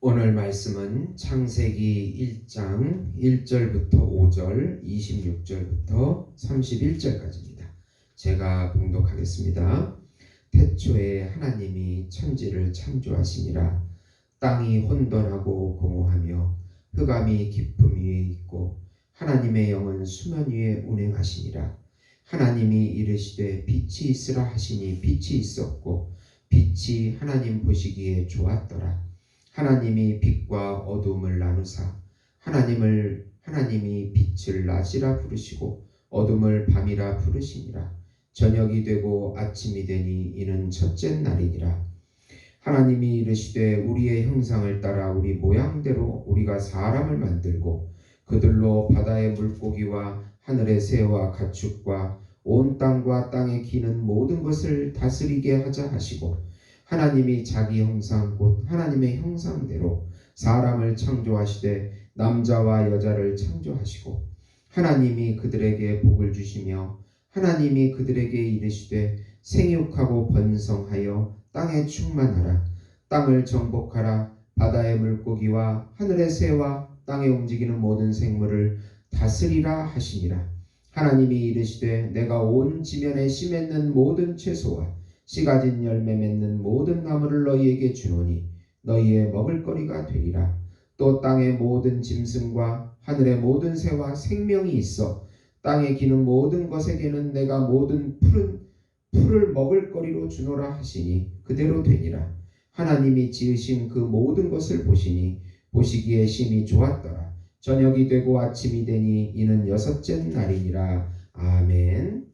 오늘 말씀은 창세기 1장 1절부터 5절, 26절부터 31절까지입니다. 제가 봉독하겠습니다. 태초에 하나님이 천지를 창조하시니라. 땅이 혼돈하고 공허하며 흑암이 깊음 위에 있고 하나님의 영은 수면 위에 운행하시니라. 하나님이 이르시되 빛이 있으라 하시니 빛이 있었고 빛이 하나님 보시기에 좋았더라. 하나님이 빛과 어둠을 나누사 하나님이 빛을 낮이라 부르시고 어둠을 밤이라 부르시니라. 저녁이 되고 아침이 되니 이는 첫째 날이니라. 하나님이 이르시되 우리의 형상을 따라 우리 모양대로 우리가 사람을 만들고 그들로 바다의 물고기와 하늘의 새와 가축과 온 땅과 땅에 기는 모든 것을 다스리게 하자 하시고 하나님이 자기 형상 곧 하나님의 형상대로 사람을 창조하시되 남자와 여자를 창조하시고 하나님이 그들에게 복을 주시며 하나님이 그들에게 이르시되 생육하고 번성하여 땅에 충만하라. 땅을 정복하라. 바다의 물고기와 하늘의 새와 땅에 움직이는 모든 생물을 다스리라 하시니라. 하나님이 이르시되 내가 온 지면에 씨 맺는 모든 채소와 씨 가진 열매 맺는 모든 나무를 너희에게 주노니 너희의 먹을거리가 되리라. 또 땅의 모든 짐승과 하늘의 모든 새와 생명이 있어 땅에 기는 모든 것에게는 내가 모든 풀을 먹을거리로 주노라 하시니 그대로 되니라. 하나님이 지으신 그 모든 것을 보시니 보시기에 심히 좋았더라. 저녁이 되고 아침이 되니 이는 여섯째 날이니라. 아멘.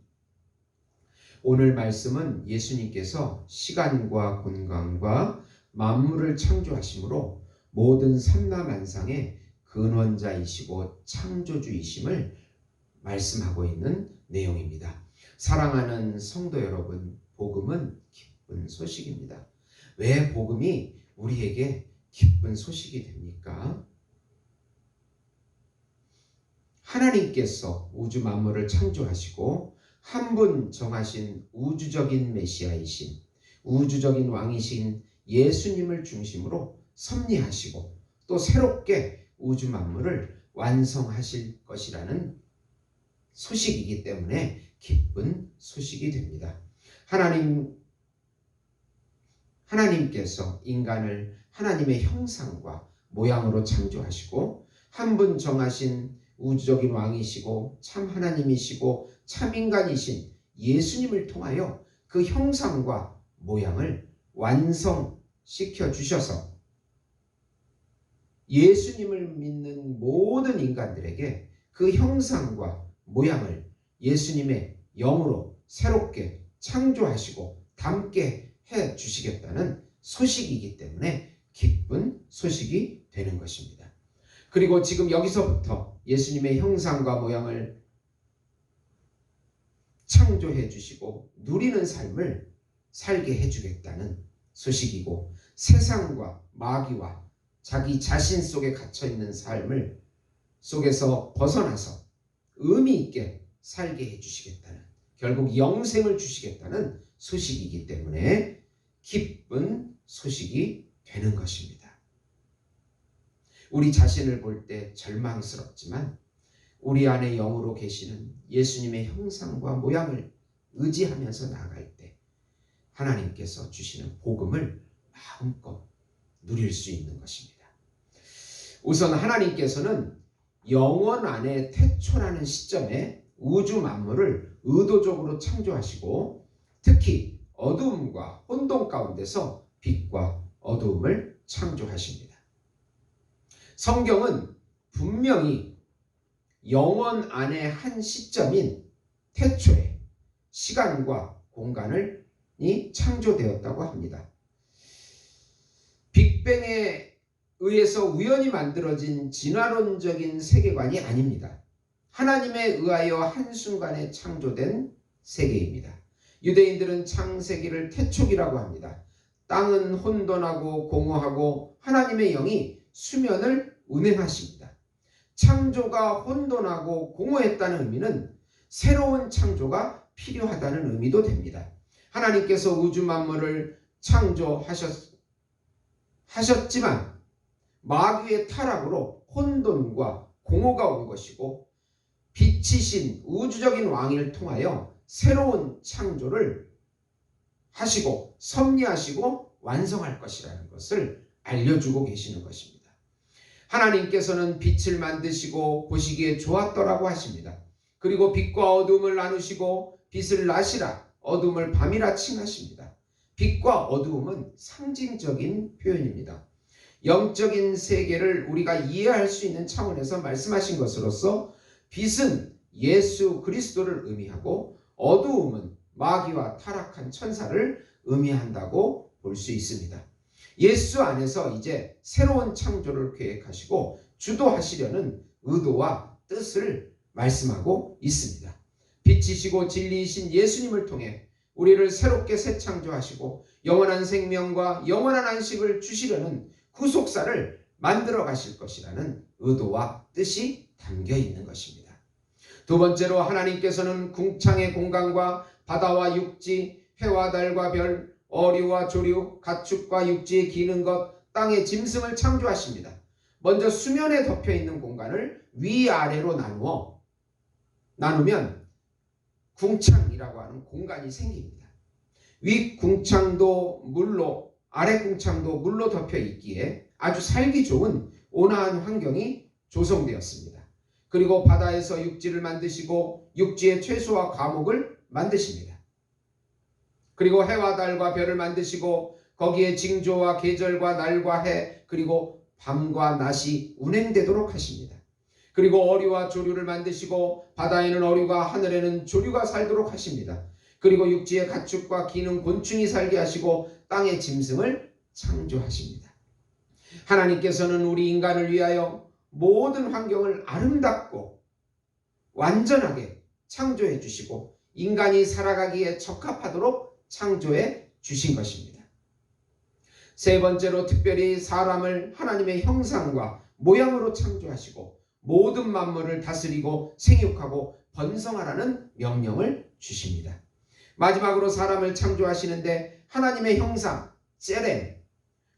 오늘 말씀은 예수님께서 시간과 공간과 만물을 창조하심으로 모든 삼라만상의 근원자이시고 창조주이심을 말씀하고 있는 내용입니다. 사랑하는 성도 여러분, 복음은 기쁜 소식입니다. 왜 복음이 우리에게 기쁜 소식이 됩니까? 하나님께서 우주 만물을 창조하시고 한 분 정하신 우주적인 메시아이신 우주적인 왕이신 예수님을 중심으로 섭리하시고 또 새롭게 우주 만물을 완성하실 것이라는 소식이기 때문에 기쁜 소식이 됩니다. 하나님께서 인간을 하나님의 형상과 모양으로 창조하시고 한 분 정하신 우주적인 왕이시고 참 하나님이시고 참 인간이신 예수님을 통하여 그 형상과 모양을 완성시켜 주셔서 예수님을 믿는 모든 인간들에게 그 형상과 모양을 예수님의 영으로 새롭게 창조하시고 담게 해 주시겠다는 소식이기 때문에 기쁜 소식이 되는 것입니다. 그리고 지금 여기서부터 예수님의 형상과 모양을 창조해 주시고 누리는 삶을 살게 해주겠다는 소식이고 세상과 마귀와 자기 자신 속에 갇혀있는 삶을 속에서 벗어나서 의미 있게 살게 해주시겠다는 결국 영생을 주시겠다는 소식이기 때문에 기쁜 소식이 되는 것입니다. 우리 자신을 볼 때 절망스럽지만 우리 안에 영으로 계시는 예수님의 형상과 모양을 의지하면서 나아갈 때 하나님께서 주시는 복음을 마음껏 누릴 수 있는 것입니다. 우선 하나님께서는 영원 안에 태초라는 시점에 우주 만물을 의도적으로 창조하시고 특히 어두움과 혼돈 가운데서 빛과 어두움을 창조하십니다. 성경은 분명히 영원 안의 한 시점인 태초에 시간과 공간이 창조되었다고 합니다. 빅뱅에 의해서 우연히 만들어진 진화론적인 세계관이 아닙니다. 하나님에 의하여 한순간에 창조된 세계입니다. 유대인들은 창세기를 태초기라고 합니다. 땅은 혼돈하고 공허하고 하나님의 영이 수면을 운행하십니다. 창조가 혼돈하고 공허했다는 의미는 새로운 창조가 필요하다는 의미도 됩니다. 하나님께서 우주 만물을 창조하셨지만 마귀의 타락으로 혼돈과 공허가 온 것이고 빛이신 우주적인 왕을 통하여 새로운 창조를 하시고 섭리하시고 완성할 것이라는 것을 알려주고 계시는 것입니다. 하나님께서는 빛을 만드시고 보시기에 좋았더라고 하십니다. 그리고 빛과 어둠을 나누시고 빛을 낮이라 어둠을 밤이라 칭하십니다. 빛과 어두움은 상징적인 표현입니다. 영적인 세계를 우리가 이해할 수 있는 차원에서 말씀하신 것으로서 빛은 예수 그리스도를 의미하고 어두움은 마귀와 타락한 천사를 의미한다고 볼 수 있습니다. 예수 안에서 이제 새로운 창조를 계획하시고 주도하시려는 의도와 뜻을 말씀하고 있습니다. 빛이시고 진리이신 예수님을 통해 우리를 새롭게 새 창조하시고 영원한 생명과 영원한 안식을 주시려는 구속사를 만들어 가실 것이라는 의도와 뜻이 담겨 있는 것입니다. 두 번째로 하나님께서는 궁창의 공간과 바다와 육지, 해와 달과 별, 어류와 조류, 가축과 육지에 기는 것, 땅의 짐승을 창조하십니다. 먼저 수면에 덮여 있는 공간을 위아래로 나누면 궁창이라고 하는 공간이 생깁니다. 위 궁창도 물로, 아래 궁창도 물로 덮여 있기에 아주 살기 좋은 온화한 환경이 조성되었습니다. 그리고 바다에서 육지를 만드시고 육지의 채소와 과목을 만드십니다. 그리고 해와 달과 별을 만드시고 거기에 징조와 계절과 날과 해 그리고 밤과 낮이 운행되도록 하십니다. 그리고 어류와 조류를 만드시고 바다에는 어류가 하늘에는 조류가 살도록 하십니다. 그리고 육지의 가축과 기는 곤충이 살게 하시고 땅의 짐승을 창조하십니다. 하나님께서는 우리 인간을 위하여 모든 환경을 아름답고 완전하게 창조해 주시고 인간이 살아가기에 적합하도록 창조해 주신 것입니다. 세 번째로 특별히 사람을 하나님의 형상과 모양으로 창조하시고 모든 만물을 다스리고 생육하고 번성하라는 명령을 주십니다. 마지막으로 사람을 창조하시는데 하나님의 형상, ጼ렘,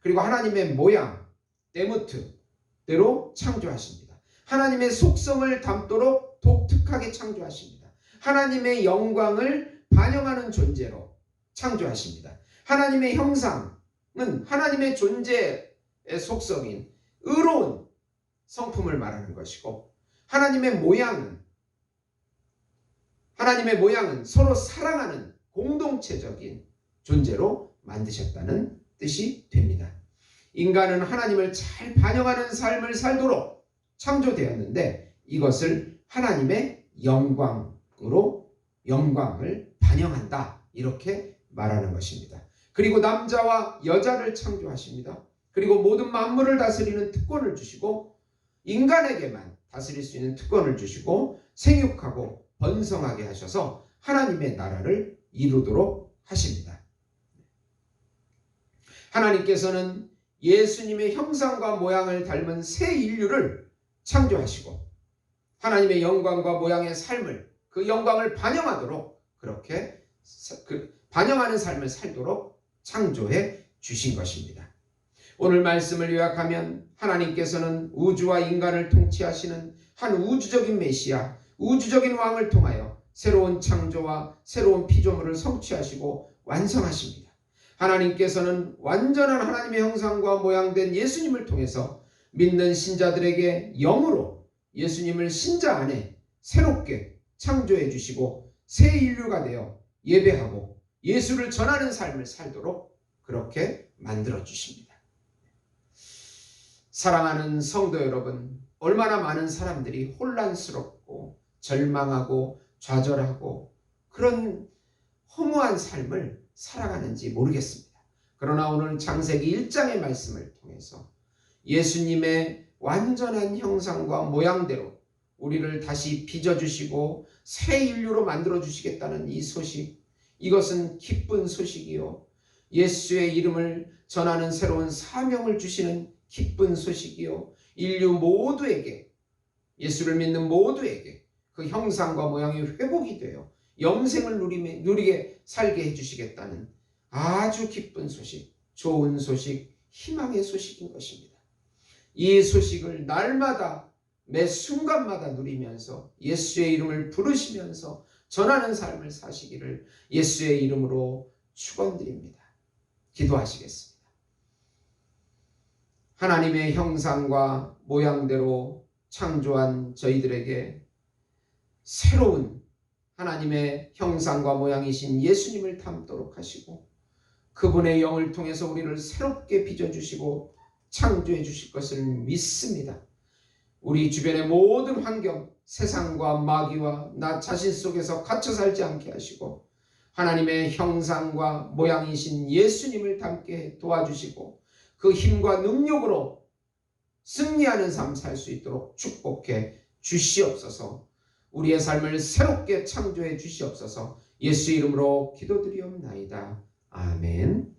그리고 하나님의 모양, 데무트대로 창조하십니다. 하나님의 속성을 담도록 독특하게 창조하십니다. 하나님의 영광을 반영하는 존재로 창조하십니다. 하나님의 형상은 하나님의 존재의 속성인 의로운 성품을 말하는 것이고 하나님의 모양은 서로 사랑하는 공동체적인 존재로 만드셨다는 뜻이 됩니다. 인간은 하나님을 잘 반영하는 삶을 살도록 창조되었는데 이것을 하나님의 영광을 반영한다 이렇게 말하는 것입니다. 그리고 남자와 여자를 창조하십니다. 그리고 모든 만물을 다스리는 특권을 주시고 인간에게만 다스릴 수 있는 특권을 주시고 생육하고 번성하게 하셔서 하나님의 나라를 이루도록 하십니다. 하나님께서는 예수님의 형상과 모양을 닮은 새 인류를 창조하시고 하나님의 영광과 모양의 삶을 그 영광을 반영하도록 그렇게 반영하는 삶을 살도록 창조해 주신 것입니다. 오늘 말씀을 요약하면 하나님께서는 우주와 인간을 통치하시는 한 우주적인 메시아, 우주적인 왕을 통하여 새로운 창조와 새로운 피조물을 성취하시고 완성하십니다. 하나님께서는 완전한 하나님의 형상과 모양된 예수님을 통해서 믿는 신자들에게 영으로 예수님을 신자 안에 새롭게 창조해 주시고 새 인류가 되어 예배하고 예수를 전하는 삶을 살도록 그렇게 만들어 주십니다. 사랑하는 성도 여러분, 얼마나 많은 사람들이 혼란스럽고 절망하고 좌절하고 그런 허무한 삶을 살아가는지 모르겠습니다. 그러나 오늘 창세기 1장의 말씀을 통해서 예수님의 완전한 형상과 모양대로 우리를 다시 빚어주시고 새 인류로 만들어주시겠다는 이 소식, 이것은 기쁜 소식이요 예수의 이름을 전하는 새로운 사명을 주시는 기쁜 소식이요 인류 모두에게, 예수를 믿는 모두에게 그 형상과 모양이 회복이 되어 영생을 누리게 살게 해주시겠다는 아주 기쁜 소식, 좋은 소식, 희망의 소식인 것입니다. 이 소식을 날마다 매 순간마다 누리면서 예수의 이름을 부르시면서 전하는 삶을 사시기를 예수의 이름으로 축원드립니다. 기도하시겠습니다. 하나님의 형상과 모양대로 창조한 저희들에게 새로운 하나님의 형상과 모양이신 예수님을 닮도록 하시고 그분의 영을 통해서 우리를 새롭게 빚어주시고 창조해 주실 것을 믿습니다. 우리 주변의 모든 환경, 세상과 마귀와 나 자신 속에서 갇혀 살지 않게 하시고 하나님의 형상과 모양이신 예수님을 닮게 도와주시고 그 힘과 능력으로 승리하는 삶 살 수 있도록 축복해 주시옵소서. 우리의 삶을 새롭게 창조해 주시옵소서. 예수 이름으로 기도드리옵나이다. 아멘.